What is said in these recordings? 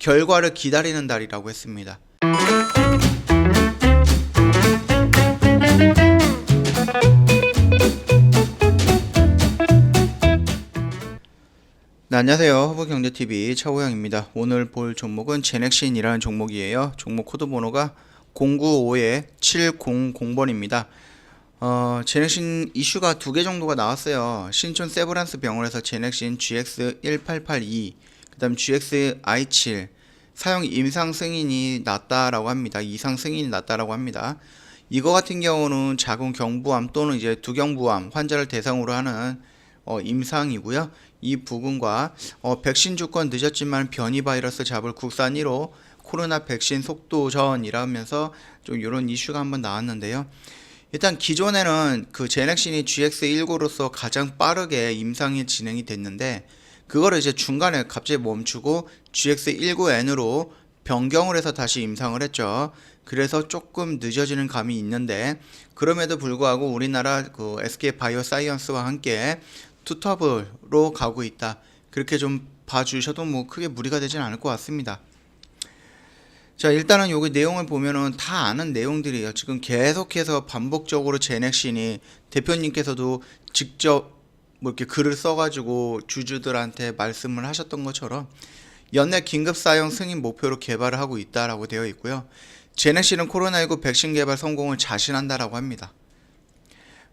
결과를 기다리는 달이라고 했습니다. 네, 안녕하세요. 허브경제TV 차호영입니다. 오늘 볼 종목은 제넥신이라는 종목이에요. 종목 코드 번호가 095-700번입니다. 제넥신 이슈가 두 개 정도가 나왔어요. 신촌 세브란스 병원에서 제넥신 GX1882, 그 다음 GXI7 사용 임상 승인이 났다라고 합니다. 이상 승인이 났다라고 합니다. 이거 같은 경우는 자궁 경부암 또는 이제 두경부암 환자를 대상으로 하는 임상이고요. 이 부분과 백신 주권 늦었지만 변이 바이러스 잡을 국산 1호 코로나 백신 속도전이라면서 좀 이런 이슈가 한번 나왔는데요. 일단 기존에는 그 제넥신이 GX19로서 가장 빠르게 임상이 진행이 됐는데 그거를 이제 중간에 갑자기 멈추고 GX19N으로 변경을 해서 다시 임상을 했죠. 그래서 조금 늦어지는 감이 있는데 그럼에도 불구하고 우리나라 그 SK바이오사이언스와 함께 투톱으로 가고 있다. 그렇게 좀 봐주셔도 뭐 크게 무리가 되진 않을 것 같습니다. 자, 일단은 여기 내용을 보면은 다 아는 내용들이에요. 지금 계속해서 반복적으로 제넥신이 대표님께서도 직접 뭐 이렇게 글을 써가지고 주주들한테 말씀을 하셨던 것처럼 연내 긴급 사용 승인 목표로 개발을 하고 있다라고 되어 있고요. 제넥신은 코로나19 백신 개발 성공을 자신한다라고 합니다.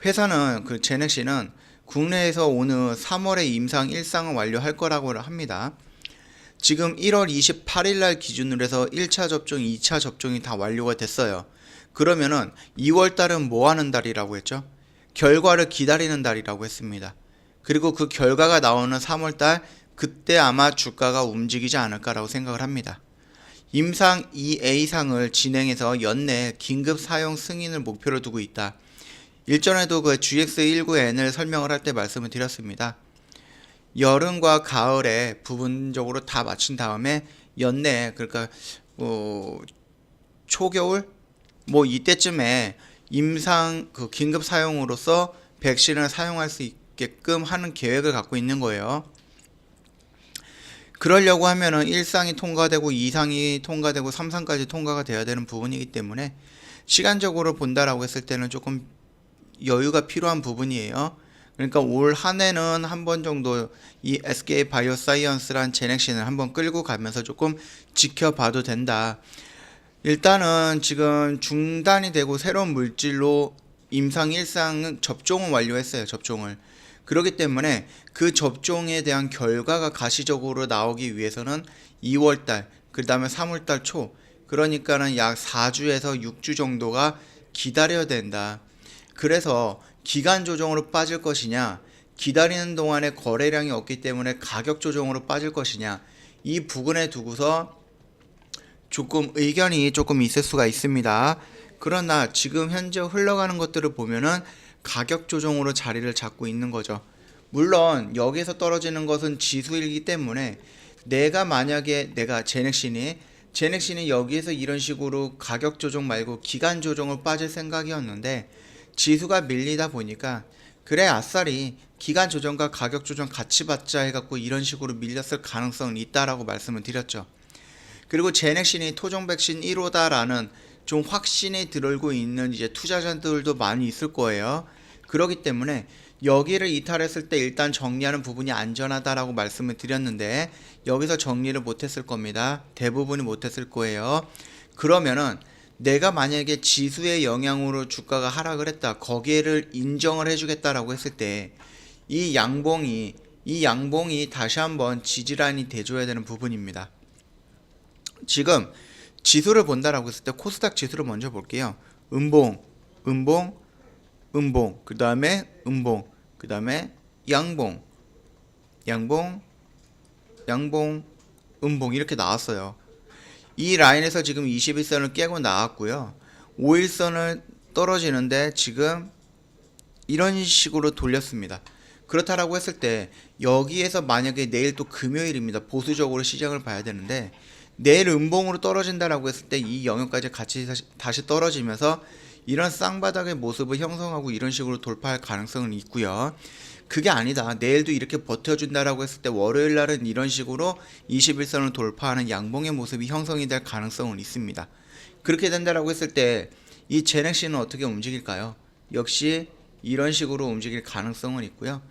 회사는 그 제넥신은 국내에서 오는 3월에 임상 1상을 완료할 거라고 합니다. 지금 1월 28일 날 기준으로 해서 1차 접종, 2차 접종이 다 완료가 됐어요. 그러면은 2월 달은 뭐 하는 달이라고 했죠? 결과를 기다리는 달이라고 했습니다. 그리고 그 결과가 나오는 3월 달 그때 아마 주가가 움직이지 않을까라고 생각을 합니다. 임상 2A상을 진행해서 연내 긴급 사용 승인을 목표로 두고 있다. 일전에도 그 GX19N을 설명을 할 때 말씀을 드렸습니다. 여름과 가을에 부분적으로 다 마친 다음에 연내 그러니까 초겨울 뭐 이때쯤에 임상 그 긴급 사용으로서 백신을 사용할 수 있게끔 하는 계획을 갖고 있는 거예요. 그러려고 하면은 1상이 통과되고 2상이 통과되고 3상까지 통과가 돼야 되는 부분이기 때문에 시간적으로 본다라고 했을 때는 조금 여유가 필요한 부분이에요. 그러니까 올 한 해는 한 번 정도 이 SK 바이오사이언스란 제넥신을 한번 끌고 가면서 조금 지켜봐도 된다. 일단은 지금 중단이 되고 새로운 물질로 임상 1상 접종을 완료했어요. 접종을. 그렇기 때문에 그 접종에 대한 결과가 가시적으로 나오기 위해서는 2월달, 그 다음에 3월달 초, 그러니까는 약 4주에서 6주 정도가 기다려야 된다. 그래서 기간 조정으로 빠질 것이냐, 기다리는 동안에 거래량이 없기 때문에 가격 조정으로 빠질 것이냐, 이 부분에 두고서 조금 의견이 조금 있을 수가 있습니다. 그러나 지금 현재 흘러가는 것들을 보면은 가격 조정으로 자리를 잡고 있는 거죠. 물론 여기서 떨어지는 것은 지수이기 때문에 만약에 제넥신이 여기에서 이런 식으로 가격 조정 말고 기간 조정을 빠질 생각이었는데 지수가 밀리다 보니까 그래 아싸리 기간 조정과 가격 조정 같이 받자 해갖고 이런 식으로 밀렸을 가능성은 있다라고 말씀을 드렸죠. 그리고 제넥신이 토종 백신 1호다라는 좀 확신이 들고 있는 이제 투자자들도 많이 있을 거예요. 그렇기 때문에 여기를 이탈했을 때 일단 정리하는 부분이 안전하다라고 말씀을 드렸는데 여기서 정리를 못했을 겁니다. 대부분이 못했을 거예요. 그러면은 내가 만약에 지수의 영향으로 주가가 하락을 했다. 거기에를 인정을 해주겠다라고 했을 때 이 양봉이 다시 한번 지지라인이 돼줘야 되는 부분입니다. 지금 지수를 본다라고 했을 때 코스닥 지수를 먼저 볼게요. 음봉, 그 다음에 음봉, 그 다음에 양봉, 음봉 이렇게 나왔어요. 이 라인에서 지금 21선을 깨고 나왔고요. 5일선을 떨어지는데 지금 이런 식으로 돌렸습니다. 그렇다라고 했을 때 여기에서 만약에 내일 또 금요일입니다. 보수적으로 시장을 봐야 되는데 내일 음봉으로 떨어진다라고 했을 때 이 영역까지 같이 다시 떨어지면서 이런 쌍바닥의 모습을 형성하고 이런 식으로 돌파할 가능성은 있고요. 그게 아니다. 내일도 이렇게 버텨준다라고 했을 때 월요일 날은 이런 식으로 21선을 돌파하는 양봉의 모습이 형성이 될 가능성은 있습니다. 그렇게 된다라고 했을 때 이 제넥시는 어떻게 움직일까요? 역시 이런 식으로 움직일 가능성은 있고요.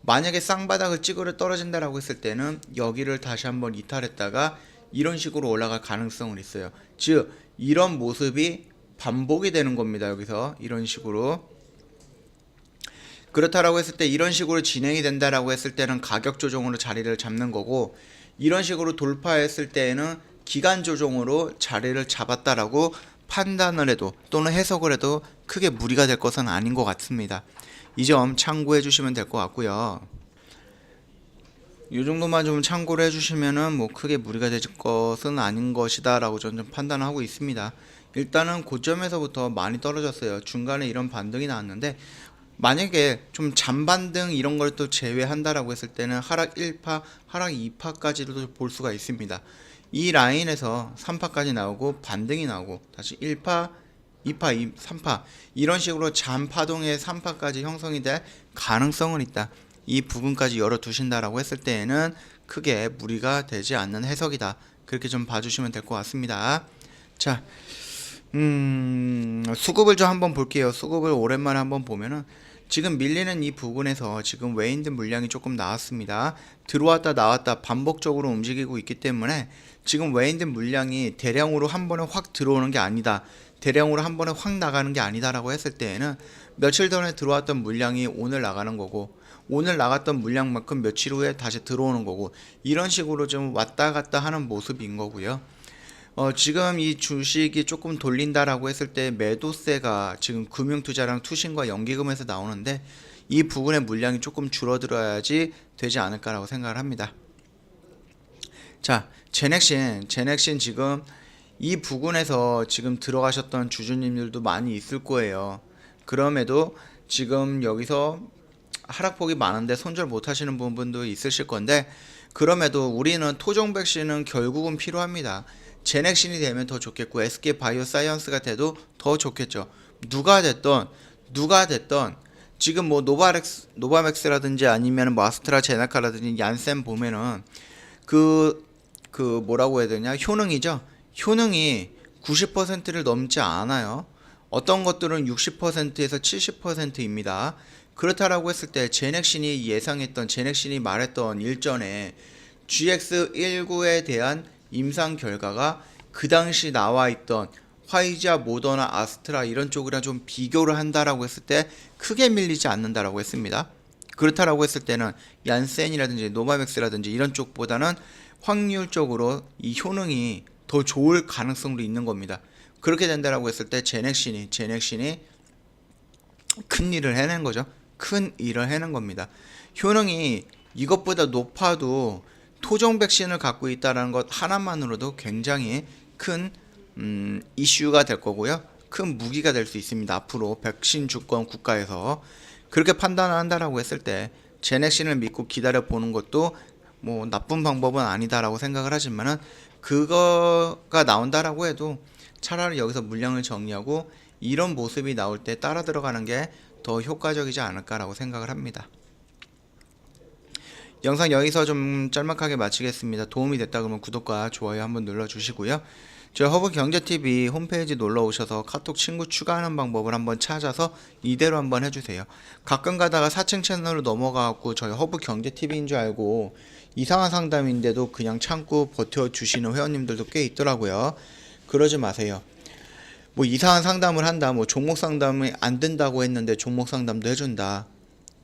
만약에 쌍바닥을 찌그러 떨어진다라고 했을 때는 여기를 다시 한번 이탈했다가 이런 식으로 올라갈 가능성은 있어요. 즉 이런 모습이 반복이 되는 겁니다. 여기서 이런 식으로. 그렇다라고 했을 때 이런 식으로 진행이 된다라고 했을 때는 가격 조정으로 자리를 잡는 거고, 이런 식으로 돌파했을 때에는 기간 조정으로 자리를 잡았다라고 판단을 해도 또는 해석을 해도 크게 무리가 될 것은 아닌 것 같습니다. 이 점 참고해 주시면 될 것 같고요. 이 정도만 좀 참고를 해주시면은 뭐 크게 무리가 될 것은 아닌 것이다 라고 저는 좀 판단하고 있습니다. 일단은 고점에서부터 많이 떨어졌어요. 중간에 이런 반등이 나왔는데, 만약에 좀 잠반등 이런 걸 또 제외한다라고 했을 때는 하락 1파, 하락 2파까지도 볼 수가 있습니다. 이 라인에서 3파까지 나오고 반등이 나오고 다시 1파, 2파, 3파 이런 식으로 잠파동의 3파까지 형성이 될 가능성은 있다. 이 부분까지 열어두신다라고 했을 때에는 크게 무리가 되지 않는 해석이다. 그렇게 좀 봐주시면 될 것 같습니다. 자, 수급을 좀 한번 볼게요. 수급을 오랜만에 한번 보면은 지금 밀리는 이 부분에서 지금 외인들 물량이 조금 나왔습니다. 들어왔다 나왔다 반복적으로 움직이고 있기 때문에 지금 외인들 물량이 대량으로 한 번에 확 들어오는 게 아니다. 대량으로 한 번에 확 나가는 게 아니다라고 했을 때에는 며칠 전에 들어왔던 물량이 오늘 나가는 거고, 오늘 나갔던 물량만큼 며칠 후에 다시 들어오는 거고, 이런 식으로 좀 왔다 갔다 하는 모습인 거고요. 지금 이 주식이 조금 돌린다라고 했을 때 매도세가 지금 금융투자랑 투신과 연기금에서 나오는데, 이 부분의 물량이 조금 줄어들어야지 되지 않을까라고 생각을 합니다. 자, 제넥신 지금 이 부분에서 지금 들어가셨던 주주님들도 많이 있을 거예요. 그럼에도 지금 여기서 하락폭이 많은데 손절 못 하시는 부분도 있으실 건데, 그럼에도 우리는 토종 백신은 결국은 필요합니다. 제넥신이 되면 더 좋겠고 SK바이오사이언스가 돼도 더 좋겠죠. 누가 됐던 지금 뭐 노바맥스라든지 아니면 뭐 아스트라제네카라든지 얀센 보면은 그 뭐라고 해야 되냐, 효능이죠. 효능이 90%를 넘지 않아요. 어떤 것들은 60%에서 70%입니다. 그렇다라고 했을 때 제넥신이 말했던 일전에 GX19에 대한 임상 결과가 그 당시 나와 있던 화이자, 모더나, 아스트라 이런 쪽이랑 좀 비교를 한다라고 했을 때 크게 밀리지 않는다라고 했습니다. 그렇다라고 했을 때는 얀센이라든지 노바맥스라든지 이런 쪽보다는 확률적으로 이 효능이 더 좋을 가능성도 있는 겁니다. 그렇게 된다라고 했을 때 제넥신이 큰 일을 해낸 거죠. 큰 일을 해낸 겁니다. 효능이 이것보다 높아도 토종 백신을 갖고 있다는 것 하나만으로도 굉장히 큰 이슈가 될 거고요. 큰 무기가 될 수 있습니다. 앞으로 백신 주권 국가에서 그렇게 판단을 한다라고 했을 때 제넥신을 믿고 기다려 보는 것도 뭐 나쁜 방법은 아니다라고 생각을 하지만은, 그거가 나온다라고 해도 차라리 여기서 물량을 정리하고 이런 모습이 나올 때 따라 들어가는 게 더 효과적이지 않을까라고 생각을 합니다. 영상 여기서 좀 짤막하게 마치겠습니다. 도움이 됐다 그러면 구독과 좋아요 한번 눌러주시고요. 저희 허브경제TV 홈페이지 놀러 오셔서 카톡 친구 추가하는 방법을 한번 찾아서 이대로 한번 해주세요. 가끔 가다가 4층 채널로 넘어가갖고 저희 허브경제TV인 줄 알고 이상한 상담인데도 그냥 참고 버텨주시는 회원님들도 꽤 있더라고요. 그러지 마세요. 뭐 이상한 상담을 한다, 뭐 종목 상담이 안 된다고 했는데 종목 상담도 해준다,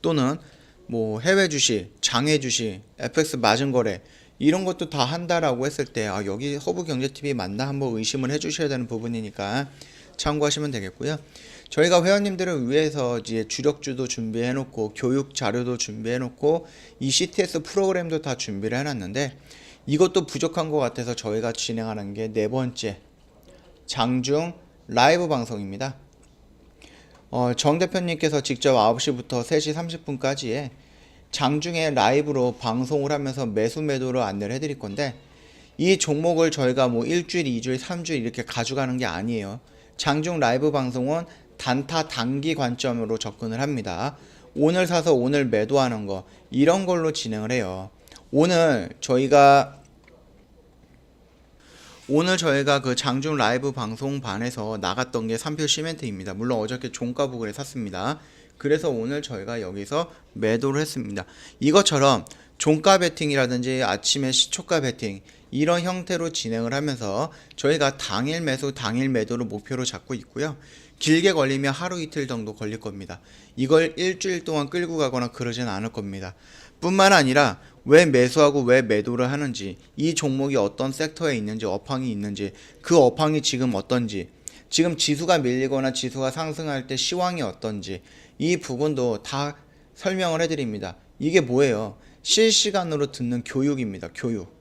또는 뭐 해외 주식, 장외 주식, FX 맞은 거래 이런 것도 다 한다라고 했을 때 여기 허브경제TV 맞나 한번 의심을 해주셔야 되는 부분이니까 참고하시면 되겠고요. 저희가 회원님들을 위해서 이제 주력주도 준비해놓고 교육 자료도 준비해놓고 이 CTS 프로그램도 다 준비를 해놨는데, 이것도 부족한 것 같아서 저희가 진행하는 게 4번째 장중 라이브 방송입니다. 정 대표님께서 직접 9시부터 3시 30분까지에 장중에 라이브로 방송을 하면서 매수 매도를 안내를 해드릴 건데, 이 종목을 저희가 뭐 1주일, 2주일, 3주일 이렇게 가져가는 게 아니에요. 장중 라이브 방송은 단타 단기 관점으로 접근을 합니다. 오늘 사서 오늘 매도하는 거 이런 걸로 진행을 해요. 오늘 저희가 그 장중 라이브 방송반에서 나갔던 게 3표 시멘트입니다. 물론 어저께 종가 부근에 샀습니다. 그래서 오늘 저희가 여기서 매도를 했습니다. 이것처럼 종가 베팅이라든지 아침에 시초가 베팅 이런 형태로 진행을 하면서 저희가 당일 매수 당일 매도를 목표로 잡고 있고요. 길게 걸리면 하루 이틀 정도 걸릴 겁니다. 이걸 일주일 동안 끌고 가거나 그러진 않을 겁니다. 뿐만 아니라 왜 매수하고 왜 매도를 하는지, 이 종목이 어떤 섹터에 있는지, 업황이 있는지, 그 업황이 지금 어떤지, 지금 지수가 밀리거나 지수가 상승할 때 시황이 어떤지, 이 부분도 다 설명을 해드립니다. 이게 뭐예요? 실시간으로 듣는 교육입니다. 교육.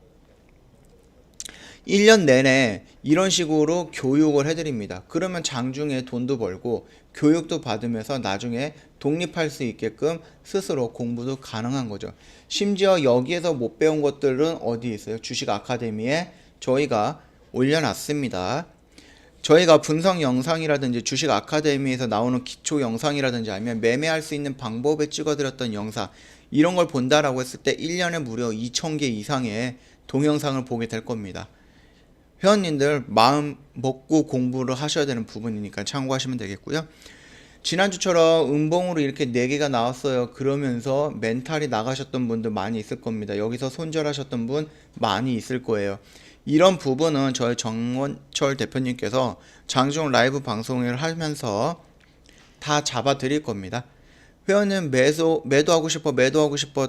1년 내내 이런 식으로 교육을 해드립니다. 그러면 장중에 돈도 벌고 교육도 받으면서 나중에 독립할 수 있게끔 스스로 공부도 가능한 거죠. 심지어 여기에서 못 배운 것들은 어디 있어요? 주식 아카데미에 저희가 올려놨습니다. 저희가 분석 영상이라든지 주식 아카데미에서 나오는 기초 영상이라든지 아니면 매매할 수 있는 방법에 찍어드렸던 영상 이런 걸 본다라고 했을 때 1년에 무려 2,000개 이상의 동영상을 보게 될 겁니다. 회원님들 마음 먹고 공부를 하셔야 되는 부분이니까 참고하시면 되겠고요. 지난주처럼 음봉으로 이렇게 4개가 나왔어요. 그러면서 멘탈이 나가셨던 분들 많이 있을 겁니다. 여기서 손절하셨던 분 많이 있을 거예요. 이런 부분은 저희 정원철 대표님께서 장중 라이브 방송을 하면서 다 잡아 드릴 겁니다. 회원님 매도하고 싶어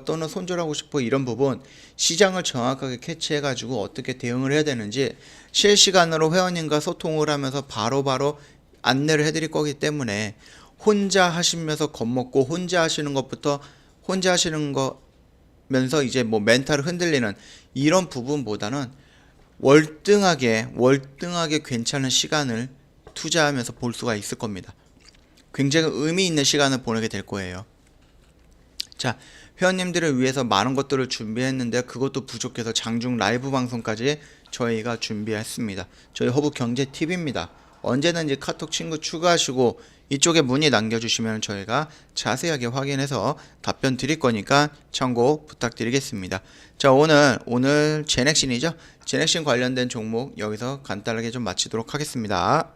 또는 손절하고 싶어 이런 부분 시장을 정확하게 캐치해가지고 어떻게 대응을 해야 되는지 실시간으로 회원님과 소통을 하면서 바로바로 안내를 해드릴 거기 때문에 혼자 하시면서 겁먹고 혼자 하시는 거면서 이제 뭐 멘탈을 흔들리는 이런 부분보다는 월등하게 괜찮은 시간을 투자하면서 볼 수가 있을 겁니다. 굉장히 의미 있는 시간을 보내게 될 거예요. 자, 회원님들을 위해서 많은 것들을 준비했는데 그것도 부족해서 장중 라이브 방송까지 저희가 준비했습니다. 저희 허브경제TV입니다. 언제든지 카톡 친구 추가하시고 이쪽에 문의 남겨주시면 저희가 자세하게 확인해서 답변 드릴 거니까 참고 부탁드리겠습니다. 자, 오늘 제넥신이죠? 제넥신 관련된 종목 여기서 간단하게 좀 마치도록 하겠습니다.